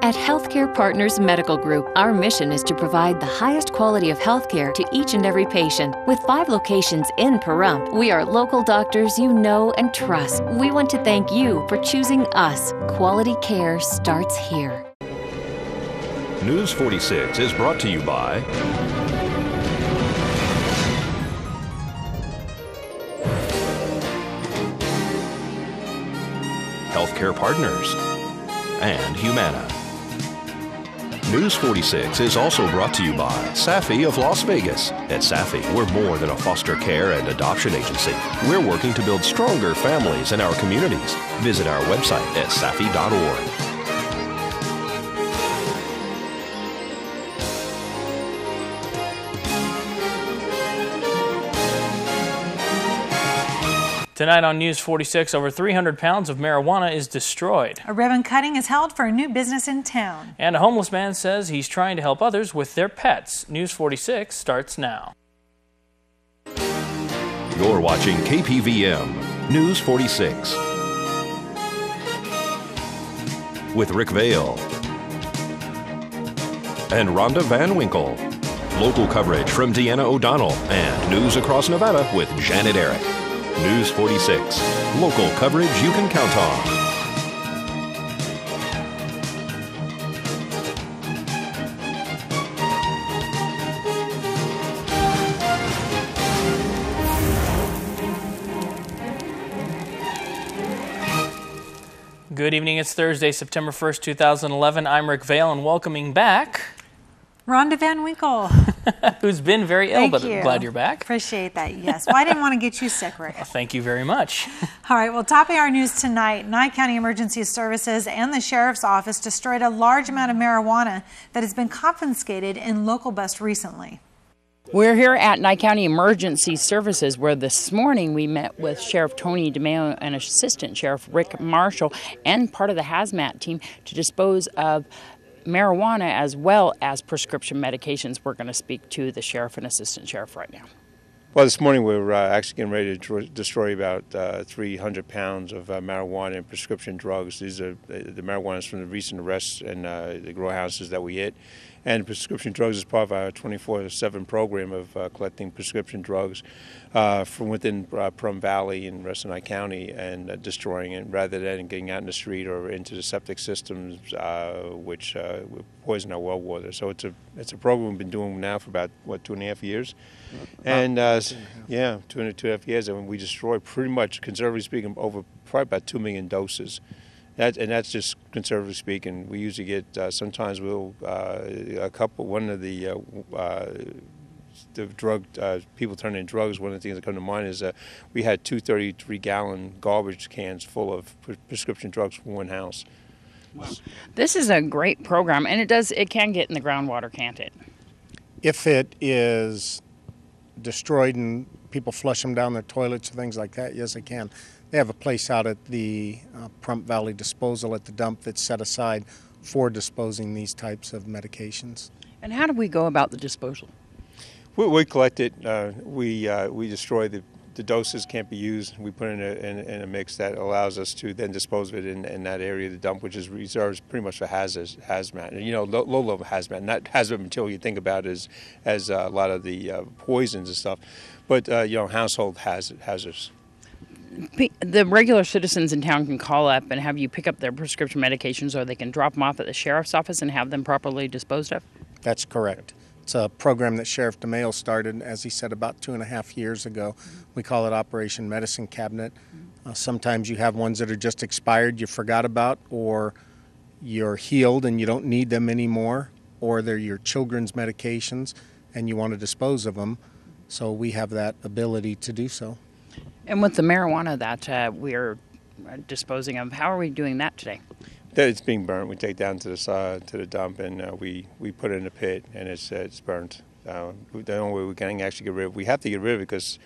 At Healthcare Partners Medical Group, our mission is to provide the highest quality of healthcare to each and every patient. With 5 locations in Pahrump, we are local doctors you know and trust. We want to thank you for choosing us. Quality care starts here. News 46 is brought to you by Healthcare Partners and Humana. News 46 is also brought to you by Safi of Las Vegas. At Safi, we're more than a foster care and adoption agency. We're working to build stronger families in our communities. Visit our website at safi.org. Tonight on News 46, over 300 pounds of marijuana is destroyed. A ribbon cutting is held for a new business in town. And a homeless man says he's trying to help others with their pets. News 46 starts now. You're watching KPVM News 46 with Rick Vale and Rhonda Van Winkle. Local coverage from Deanna O'Donnell and news across Nevada with Janet Eric. News 46, local coverage you can count on. Good evening, it's Thursday, September 1st, 2011. I'm Rick Vale and welcoming back Rhonda Van Winkle. Who's been very ill, Thank but you. Glad you're back. Appreciate that, yes. Well, I didn't want to get you sick, Rick. Well, thank you very much. All right, well, topping our news tonight, Nye County Emergency Services and the Sheriff's Office destroyed a large amount of marijuana that has been confiscated in local bust recently. We're here at Nye County Emergency Services, where this morning we met with Sheriff Tony DeMeo and Assistant Sheriff Rick Marshall and part of the hazmat team to dispose of marijuana as well as prescription medications. We're going to speak to the sheriff and assistant sheriff right now. Well, this morning we were actually getting ready to destroy about 300 pounds of marijuana and prescription drugs. These are the marijuana from the recent arrests and the grow houses that we hit. And prescription drugs is part of our 24/7 program of collecting prescription drugs from within Pahrump Valley and rest of Nye County and destroying it rather than getting out in the street or into the septic systems, which poison our well water. So it's a program we've been doing now for about, 2.5 years? And yeah, 2.5 years, and we destroy pretty much, conservatively speaking, over probably about 2 million doses. That's just conservatively speaking. We usually get sometimes one of the drug people turn in drugs. One of the things that come to mind is we had 233-gallon garbage cans full of prescription drugs from one house. Wow. This is a great program, and it can get in the groundwater, can't it? If it is destroyed and people flush them down their toilets and things like that, yes, it can. They have a place out at the Pahrump Valley disposal at the dump that's set aside for disposing these types of medications. And how do we go about the disposal? We collect it. We destroy the doses can't be used. We put it in a mix that allows us to then dispose of it in that area of the dump, which is reserved pretty much for hazmat. And, low-level hazmat, not hazmat material you think about as a lot of the poisons and stuff, but household hazards. The regular citizens in town can call up and have you pick up their prescription medications, or they can drop them off at the sheriff's office and have them properly disposed of? That's correct. It's a program that Sheriff DeMeo started, as he said, about 2.5 years ago. We call it Operation Medicine Cabinet. Sometimes you have ones that are just expired, you forgot about, or you're healed and you don't need them anymore, or they're your children's medications and you want to dispose of them. So we have that ability to do so. And with the marijuana that we're disposing of, how are we doing that today? It's being burnt. We take down to the dump and we put it in a pit and it's burnt. The only way we can actually get rid of it, we have to get rid of it because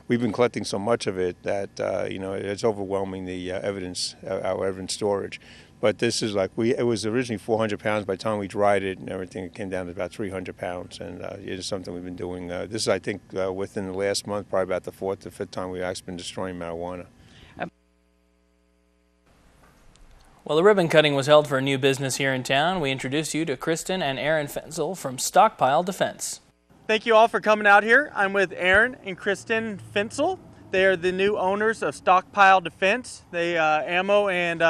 we've been collecting so much of it that it's overwhelming the evidence, our evidence storage. But this is it was originally 400 pounds. By the time we dried it and everything, it came down to about 300 pounds. And it is something we've been doing. This is, I think, within the last month, probably about the 4th or 5th time we've actually been destroying marijuana. Well, the ribbon cutting was held for a new business here in town. We introduce you to Kristin and Aaron Fencil from Stockpile Defense. Thank you all for coming out here. I'm with Aaron and Kristin Fencil. They are the new owners of Stockpile Defense. They ammo and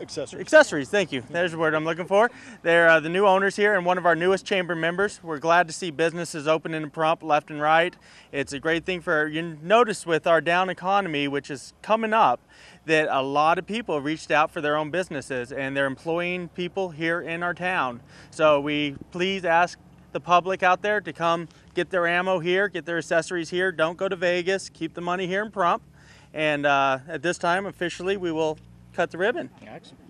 accessories. Thank you. There's the word I'm looking for. They're the new owners here and one of our newest chamber members. We're glad to see businesses opening in Pahrump left and right. It's a great thing for you. Notice with our down economy, which is coming up, that a lot of people reached out for their own businesses and they're employing people here in our town. So we please ask the public out there to come get their ammo here, get their accessories here. Don't go to Vegas. Keep the money here in Pahrump. And at this time, officially, we will cut the ribbon. Excellent.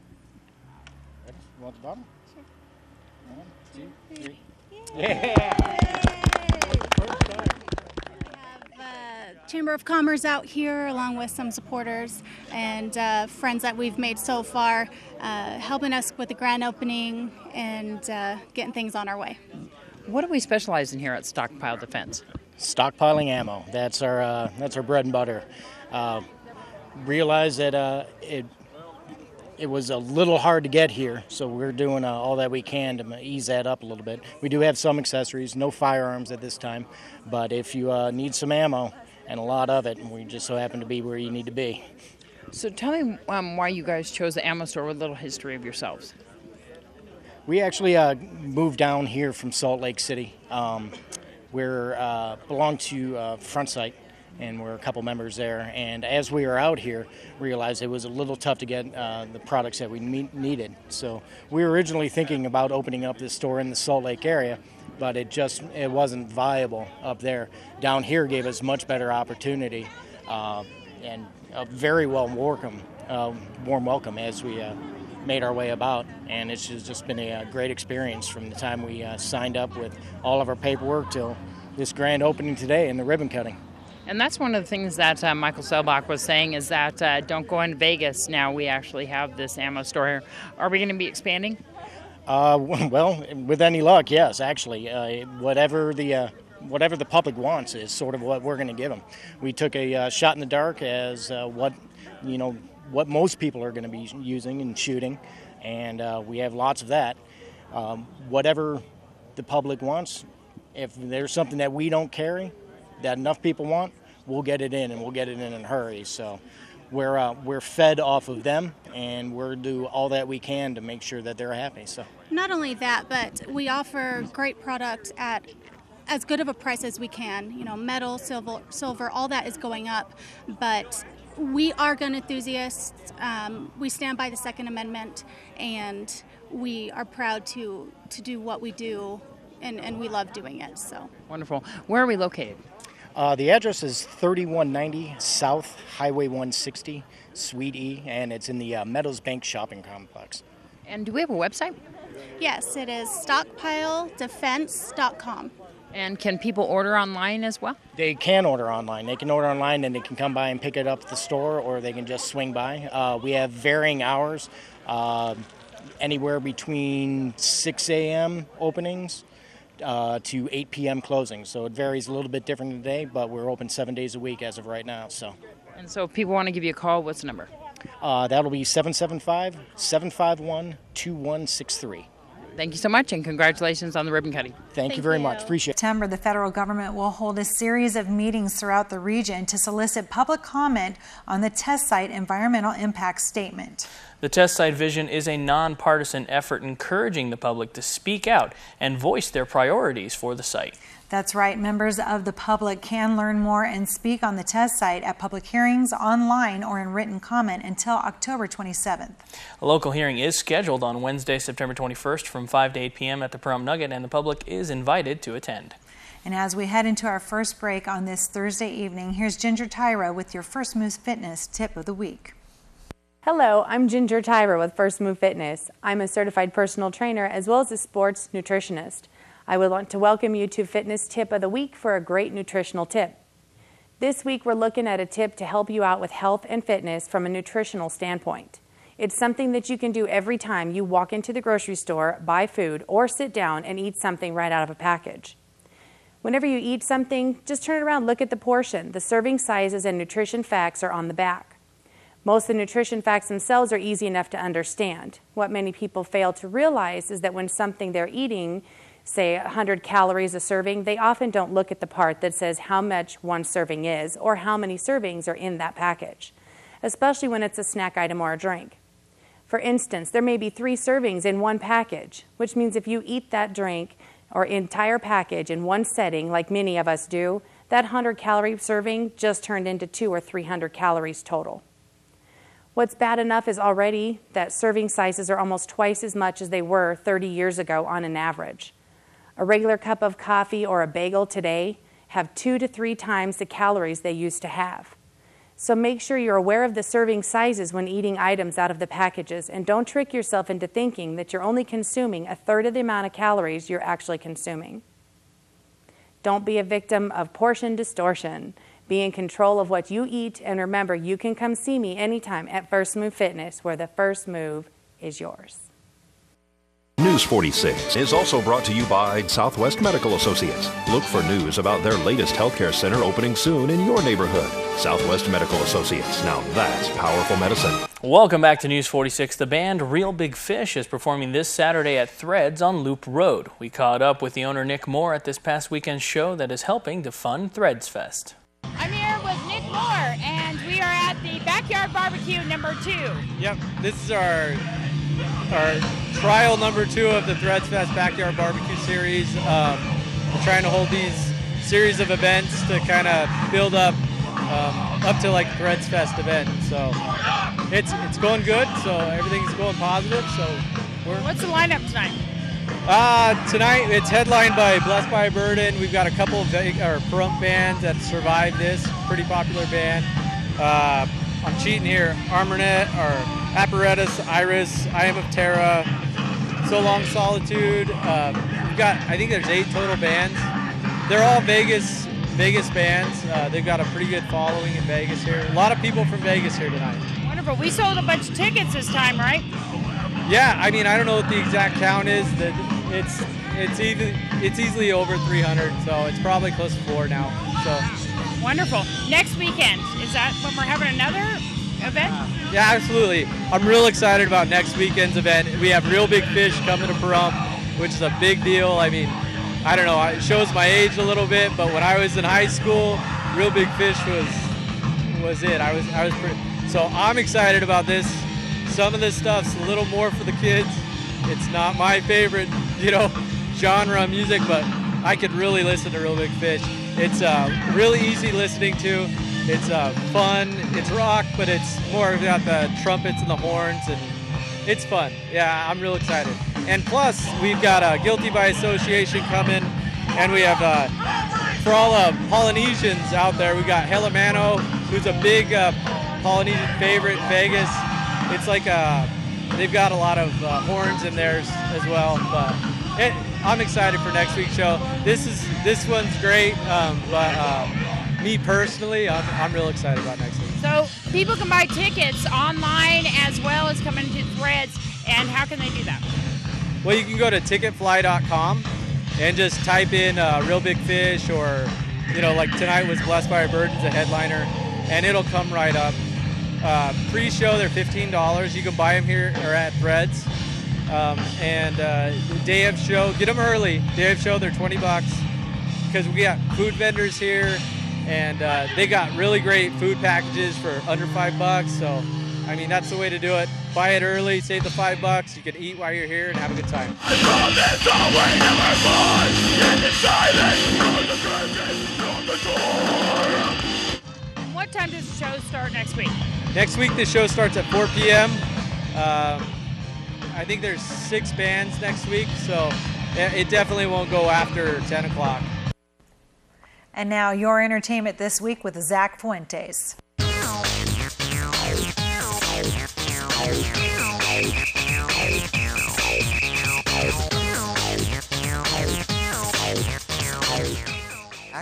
Want the bottom? Sure. 1, 2, 3. Yeah! Chamber of Commerce out here along with some supporters and friends that we've made so far, helping us with the grand opening and getting things on our way. What do we specialize in here at Stockpile Defense? Stockpiling ammo. That's our bread and butter. Realize that it was a little hard to get here, so we're doing all that we can to ease that up a little bit. We do have some accessories, no firearms at this time, but if you need some ammo, and a lot of it, we just so happen to be where you need to be. So tell me why you guys chose the ammo store with a little history of yourselves. We actually moved down here from Salt Lake City. We belong to Front Sight, and we're a couple members there. And as we were out here, realized it was a little tough to get the products that we needed. So we were originally thinking about opening up this store in the Salt Lake area, but it wasn't viable up there. Down here gave us much better opportunity and a very warm welcome as we made our way about. And it's just been a great experience from the time we signed up with all of our paperwork till this grand opening today and the ribbon cutting. And that's one of the things that Michael Selbach was saying is that don't go into Vegas. Now we actually have this ammo store here. Are we going to be expanding? Well, with any luck, yes, actually. Whatever the public wants is sort of what we're going to give them. We took a shot in the dark as what most people are going to be using and shooting, and we have lots of that. Whatever the public wants, if there's something that we don't carry that enough people want, we'll get it in, and we'll get it in a hurry. So we're fed off of them, and we'll do all that we can to make sure that they're happy. So not only that, but we offer great product at as good of a price as we can. You know, metal, silver, all that is going up, but we are gun enthusiasts. We stand by the Second Amendment, and we are proud to do what we do, and we love doing it. So wonderful. Where are we located? The address is 3190 South Highway 160, Suite E, and it's in the Meadows Bank Shopping Complex. And do we have a website? Yes, it is stockpiledefense.com. And can people order online as well? They can order online. They can order online, and they can come by and pick it up at the store, or they can just swing by. We have varying hours, anywhere between 6 a.m. openings to 8 p.m. closing. So it varies a little bit different today, but we're open 7 days a week as of right now. And so if people want to give you a call, what's the number? That'll be 775-751-2163. Thank you so much, and congratulations on the ribbon cutting. Thank you very much. Appreciate it. In September, the federal government will hold a series of meetings throughout the region to solicit public comment on the test site environmental impact statement. The test site vision is a nonpartisan effort encouraging the public to speak out and voice their priorities for the site. That's right. Members of the public can learn more and speak on the test site at public hearings, online, or in written comment until October 27th. A local hearing is scheduled on Wednesday, September 21st from 5 to 8 p.m. at the Pahrump Nugget, and the public is invited to attend. And as we head into our first break on this Thursday evening, here's Ginger Tyra with your First Move Fitness Tip of the Week. Hello, I'm Ginger Tyra with First Move Fitness. I'm a certified personal trainer as well as a sports nutritionist. I would like to welcome you to Fitness Tip of the Week for a great nutritional tip. This week we're looking at a tip to help you out with health and fitness from a nutritional standpoint. It's something that you can do every time you walk into the grocery store, buy food, or sit down and eat something right out of a package. Whenever you eat something, just turn it around, look at the portion. The serving sizes and nutrition facts are on the back. Most of the nutrition facts themselves are easy enough to understand. What many people fail to realize is that when something they're eating, say 100 calories a serving, they often don't look at the part that says how much one serving is or how many servings are in that package, especially when it's a snack item or a drink. For instance, there may be 3 servings in one package, which means if you eat that drink or entire package in one setting, like many of us do, that 100-calorie serving just turned into 200 or 300 calories total. What's bad enough is already that serving sizes are almost twice as much as they were 30 years ago on an average. A regular cup of coffee or a bagel today have 2 to 3 times the calories they used to have. So make sure you're aware of the serving sizes when eating items out of the packages, and don't trick yourself into thinking that you're only consuming a third of the amount of calories you're actually consuming. Don't be a victim of portion distortion. Be in control of what you eat, and remember, you can come see me anytime at First Move Fitness, where the first move is yours. News 46 is also brought to you by Southwest Medical Associates. Look for news about their latest healthcare center opening soon in your neighborhood. Southwest Medical Associates. Now that's powerful medicine. Welcome back to News 46. The band Real Big Fish is performing this Saturday at Threads on Loop Road. We caught up with the owner Nick Moore at this past weekend's show that is helping to fund Threads Fest. I'm here with Nick Moore, and we are at the Backyard Barbecue #2. Yep, this is our trial #2 of the Threads Fest Backyard Barbecue Series. We're trying to hold these series of events to kind of build up to like Threads Fest event. So it's going good. So everything's going positive. So what's the lineup tonight? Tonight it's headlined by Blessed by a Burden. We've got a couple of Pahrump bands that survived this, pretty popular band. I'm cheating here. Armornet, or Apparatus, Iris, I Am of Terra, So Long Solitude. We've got, I think there's 8 total bands. They're all Vegas bands. They've got a pretty good following in Vegas here. A lot of people from Vegas here tonight. Wonderful. We sold a bunch of tickets this time, right? Yeah, I mean, I don't know what the exact count is. It's easily over 300, so it's probably close to 4 now. So wonderful. Next weekend, is that when we're having another event? Yeah, absolutely. I'm real excited about next weekend's event. We have Real Big Fish coming to Pahrump, which is a big deal. I mean, I don't know, it shows my age a little bit, but when I was in high school, Real Big Fish was it. I was pretty, so I'm excited about this. Some of this stuff's a little more for the kids. It's not my favorite, genre of music, but I could really listen to Real Big Fish. It's really easy listening to. It's fun. It's rock, but it's more about the trumpets and the horns, and it's fun. Yeah, I'm real excited. And plus, we've got Guilty by Association coming, and we have for all Polynesians out there, we got Helamano, who's a big Polynesian favorite in Vegas. It's like they've got a lot of horns in theirs as well. But I'm excited for next week's show. This one's great, but me personally, I'm real excited about next week. So people can buy tickets online as well as coming to Threads, and how can they do that? Well, you can go to ticketfly.com and just type in Real Big Fish, or like tonight was Blessed by a Burden, the headliner, and it'll come right up. Pre-show, they're $15. You can buy them here or at Threads. And day of show, get them early. Day of show, they're $20 because we got food vendors here, and they got really great food packages for under $5. So, I mean, that's the way to do it. Buy it early, save the $5. You can eat while you're here and have a good time. What time does the show start next week? Next week, the show starts at 4 p.m. I think there's 6 bands next week, so it definitely won't go after 10 o'clock. And now your entertainment this week with Zach Fuentes.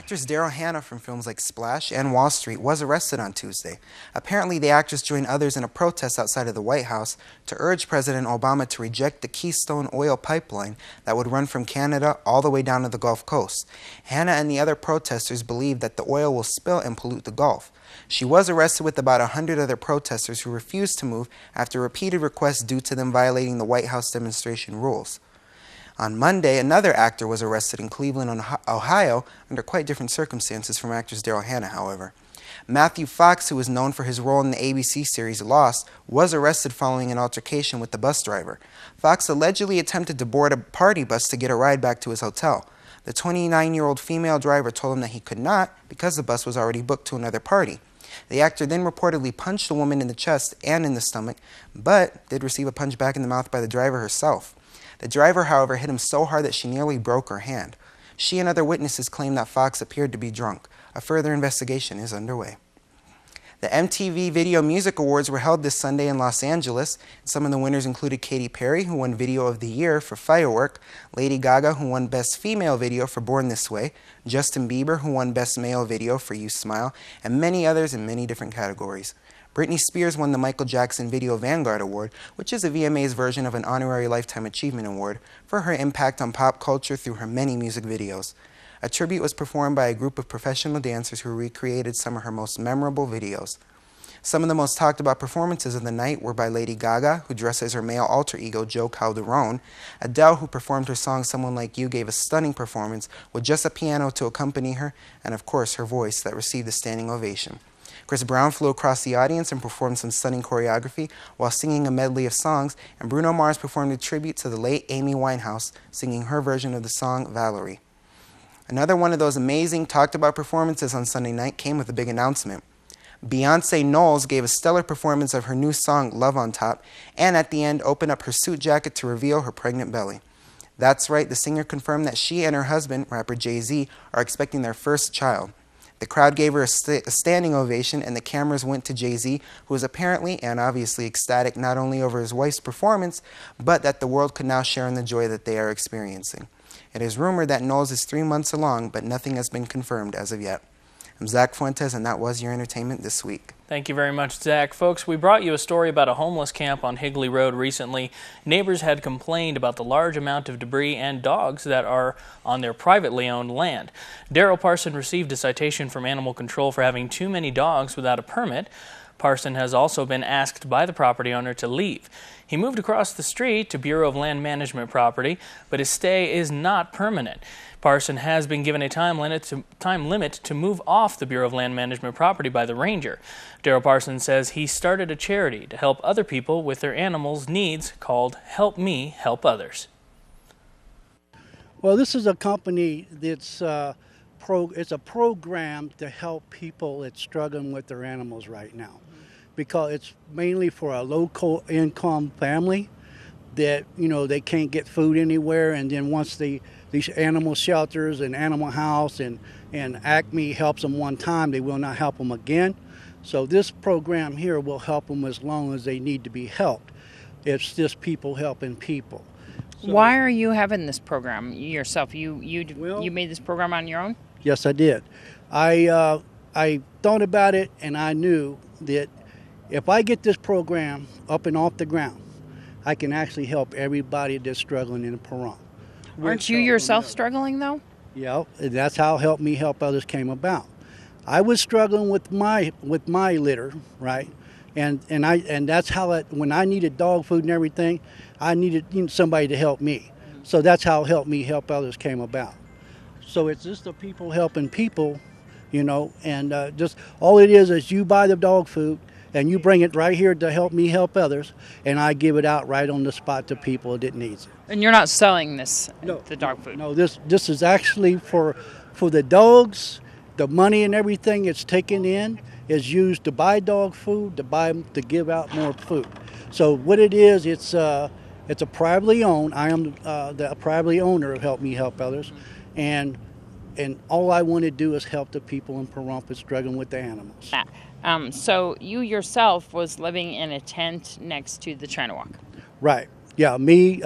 Actress Daryl Hannah from films like Splash and Wall Street was arrested on Tuesday. Apparently, the actress joined others in a protest outside of the White House to urge President Obama to reject the Keystone oil pipeline that would run from Canada all the way down to the Gulf Coast. Hannah and the other protesters believe that the oil will spill and pollute the Gulf. She was arrested with about 100 other protesters who refused to move after repeated requests due to them violating the White House demonstration rules. On Monday, another actor was arrested in Cleveland, Ohio, under quite different circumstances from actress Daryl Hannah, however. Matthew Fox, who was known for his role in the ABC series Lost, was arrested following an altercation with the bus driver. Fox allegedly attempted to board a party bus to get a ride back to his hotel. The 29-year-old female driver told him that he could not because the bus was already booked to another party. The actor then reportedly punched the woman in the chest and in the stomach, but did receive a punch back in the mouth by the driver herself. The driver, however, hit him so hard that she nearly broke her hand. She and other witnesses claim that Fox appeared to be drunk. A further investigation is underway. The MTV Video Music Awards were held this Sunday in Los Angeles. Some of the winners included Katy Perry, who won Video of the Year for Firework, Lady Gaga, who won Best Female Video for Born This Way, Justin Bieber, who won Best Male Video for You Smile, and many others in many different categories. Britney Spears won the Michael Jackson Video Vanguard Award, which is a VMA's version of an honorary Lifetime Achievement Award, for her impact on pop culture through her many music videos. A tribute was performed by a group of professional dancers who recreated some of her most memorable videos. Some of the most talked about performances of the night were by Lady Gaga, who dressed as her male alter ego Joe Calderone, Adele, who performed her song Someone Like You, gave a stunning performance with just a piano to accompany her, and of course her voice that received a standing ovation. Chris Brown flew across the audience and performed some stunning choreography while singing a medley of songs, and Bruno Mars performed a tribute to the late Amy Winehouse, singing her version of the song Valerie. Another one of those amazing talked about performances on Sunday night came with a big announcement. Beyonce Knowles gave a stellar performance of her new song Love on Top, and at the end opened up her suit jacket to reveal her pregnant belly. That's right, the singer confirmed that she and her husband, rapper Jay-Z, are expecting their first child. The crowd gave her a standing ovation, and the cameras went to Jay-Z, who was apparently and obviously ecstatic not only over his wife's performance, but that the world could now share in the joy that they are experiencing. It is rumored that Knowles is 3 months along, but nothing has been confirmed as of yet. I'm Zach Fuentes, and that was your entertainment this week. Thank you very much, Zach. Folks, we brought you a story about a homeless camp on Higley Road recently. Neighbors had complained about the large amount of debris and dogs that are on their privately owned land. Daryl Parson received a citation from Animal Control for having too many dogs without a permit. Parson has also been asked by the property owner to leave. He moved across the street to Bureau of Land Management property, but his stay is not permanent. Parson has been given a time limit to move off the Bureau of Land Management property by the ranger. Daryl Parson says he started a charity to help other people with their animals' needs called Help Me Help Others. Well, this is a company that's it's a program to help people that's struggling with their animals right now, because it's mainly for a low-income family that, you know, they can't get food anywhere, and then once these animal shelters and Animal House and Acme helps them one time, they will not help them again. So this program here will help them as long as they need to be helped. It's just people helping people. So, why are you having this program yourself? You made this program on your own? Yes, I did. I thought about it, and I knew that if I get this program up and off the ground, I can actually help everybody that's struggling in Pahrump. Aren't you yourself struggling, though? Yeah, that's how Help Me Help Others came about. I was struggling with my litter, right? And that's how when I needed dog food and everything, I needed somebody to help me. So that's how Help Me Help Others came about. So it's just the people helping people, you know, and just all it is you buy the dog food and you bring it right here to Help Me Help Others, and I give it out right on the spot to people that needs it. And you're not selling this, the dog food? No, this is actually for the dogs. The money and everything it's taken in is used to buy dog food, to give out more food. So what it is, it's a privately owned. I am the privately owner of Help Me Help Others, and all I want to do is help the people in Pahrump that's struggling with the animals. So you yourself was living in a tent next to the China Walk. Right. Yeah. Me,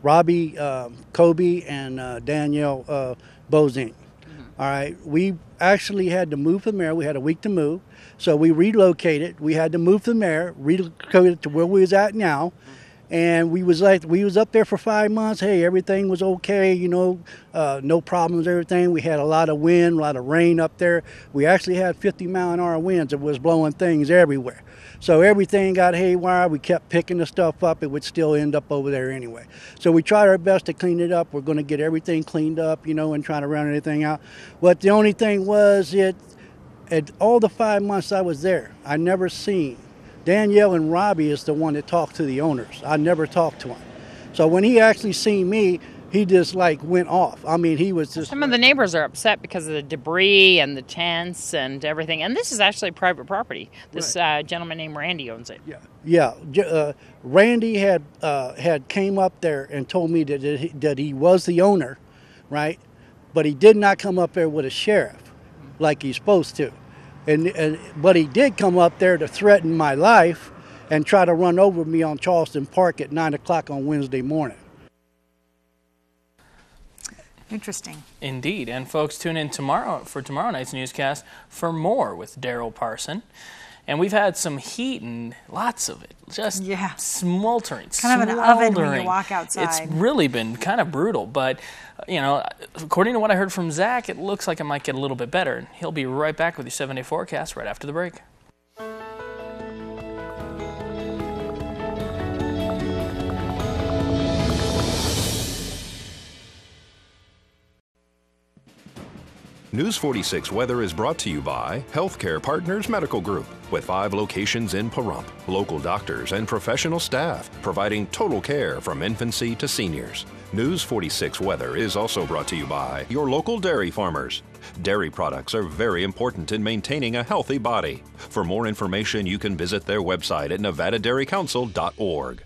Robbie, Kobe, and Danielle Bozine. All right, we actually had to move from there. We had a week to move, so we relocated. We had to move from there, relocated to where we was at now, and we was up there for 5 months. Hey, everything was okay, you know, no problems, everything. We had a lot of wind, a lot of rain up there. We actually had 50-mile-an-hour winds. It was blowing things everywhere. So everything got haywire. We kept picking the stuff up. It would still end up over there anyway. So we tried our best to clean it up. We're going to get everything cleaned up, you know, and try to round everything out. But the only thing was, at all the 5 months I was there, I never seen. Danielle and Robbie is the one that talked to the owners. I never talked to him. So when he actually seen me, he just like went off. I mean, he was just... Some of the neighbors are upset because of the debris and the tents and everything. And this is actually private property. This gentleman named Randy owns it. Yeah. Randy had came up there and told me that he was the owner, right? But he did not come up there with a sheriff like he's supposed to. But he did come up there to threaten my life and try to run over me on Charleston Park at 9 o'clock on Wednesday morning. Interesting. Indeed. And folks, tune in tomorrow for tomorrow night's newscast for more with Daryl Parson. And we've had some heat and lots of it. Just smoldering. It's kind of an oven when you walk outside. It's really been kind of brutal. But, you know, according to what I heard from Zach, it looks like it might get a little bit better. He'll be right back with your 7-day forecast right after the break. News 46 weather is brought to you by Healthcare Partners Medical Group, with 5 locations in Pahrump. Local doctors and professional staff providing total care from infancy to seniors. News 46 weather is also brought to you by your local dairy farmers. Dairy products are very important in maintaining a healthy body. For more information, you can visit their website at nevadadairycouncil.org.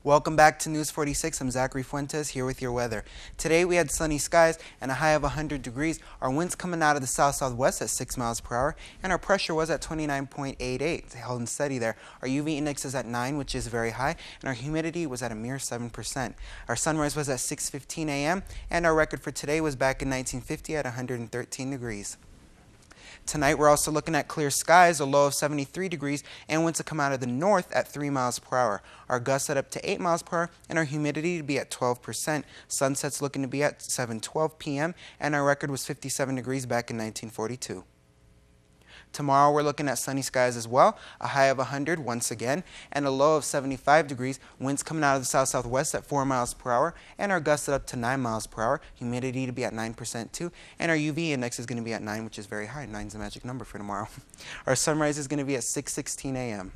Welcome back to News 46. I'm Zachary Fuentes here with your weather. Today we had sunny skies and a high of 100 degrees. Our winds coming out of the south-southwest at 6 miles per hour, and our pressure was at 29.88. It's held steady there. Our UV index is at 9, which is very high, and our humidity was at a mere 7%. Our sunrise was at 6:15 a.m., and our record for today was back in 1950 at 113 degrees. Tonight, we're also looking at clear skies, a low of 73 degrees, and winds to come out of the north at 3 miles per hour. Our gusts set up to 8 miles per hour, and our humidity to be at 12%. Sunset's looking to be at 7:12 p.m., and our record was 57 degrees back in 1942. Tomorrow, we're looking at sunny skies as well, a high of 100 once again, and a low of 75 degrees. Winds coming out of the south-southwest at 4 miles per hour, and our gusts up to 9 miles per hour. Humidity to be at 9% too, and our UV index is going to be at 9, which is very high. 9 is the magic number for tomorrow. Our sunrise is going to be at 6:16 a.m.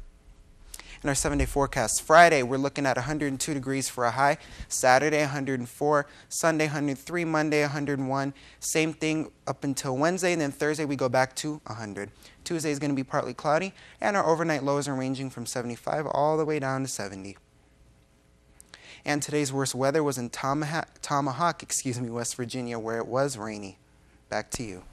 In our 7-day forecast, Friday, we're looking at 102 degrees for a high. Saturday, 104. Sunday, 103. Monday, 101. Same thing up until Wednesday, and then Thursday we go back to 100. Tuesday is going to be partly cloudy, and our overnight lows are ranging from 75 all the way down to 70. And today's worst weather was in Tomahawk, West Virginia, where it was rainy. Back to you.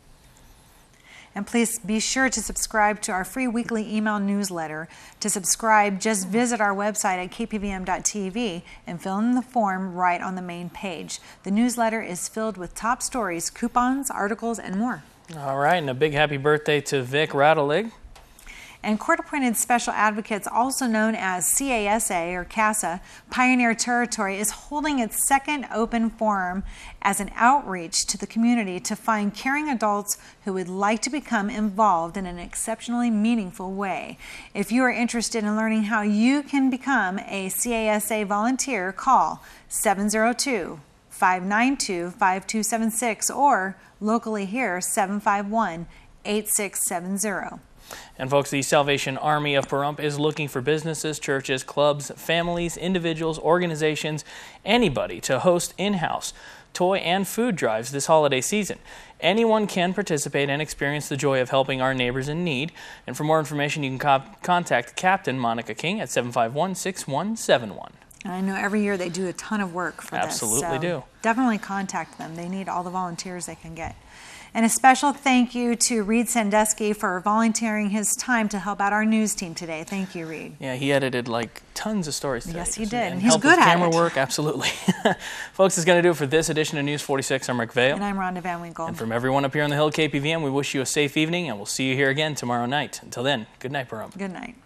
And please be sure to subscribe to our free weekly email newsletter. To subscribe, just visit our website at KPVM.TV and fill in the form right on the main page. The newsletter is filled with top stories, coupons, articles, and more. All right, and a big happy birthday to Vic Rattelig. And court-appointed special advocates, also known as CASA or CASA, Pioneer Territory, is holding its second open forum as an outreach to the community to find caring adults who would like to become involved in an exceptionally meaningful way. If you are interested in learning how you can become a CASA volunteer, call 702-592-5276 or locally here 751-8670. And folks, the Salvation Army of Pahrump is looking for businesses, churches, clubs, families, individuals, organizations, anybody to host in-house toy and food drives this holiday season. Anyone can participate and experience the joy of helping our neighbors in need. And for more information, you can contact Captain Monica King at 751-6171. I know every year they do a ton of work for this. Absolutely do. Definitely contact them. They need all the volunteers they can get. And a special thank you to Reed Sandusky for volunteering his time to help out our news team today. Thank you, Reed. Yeah, he edited like tons of stories today. Yes, he did. And he's help good with at camera it. work, absolutely. Folks, that's going to do it for this edition of News 46. I'm Rick Vale. And I'm Rhonda Van Winkle. And from everyone up here on the Hill KPVM, we wish you a safe evening, and we'll see you here again tomorrow night. Until then, good night, Pahrump. Good night.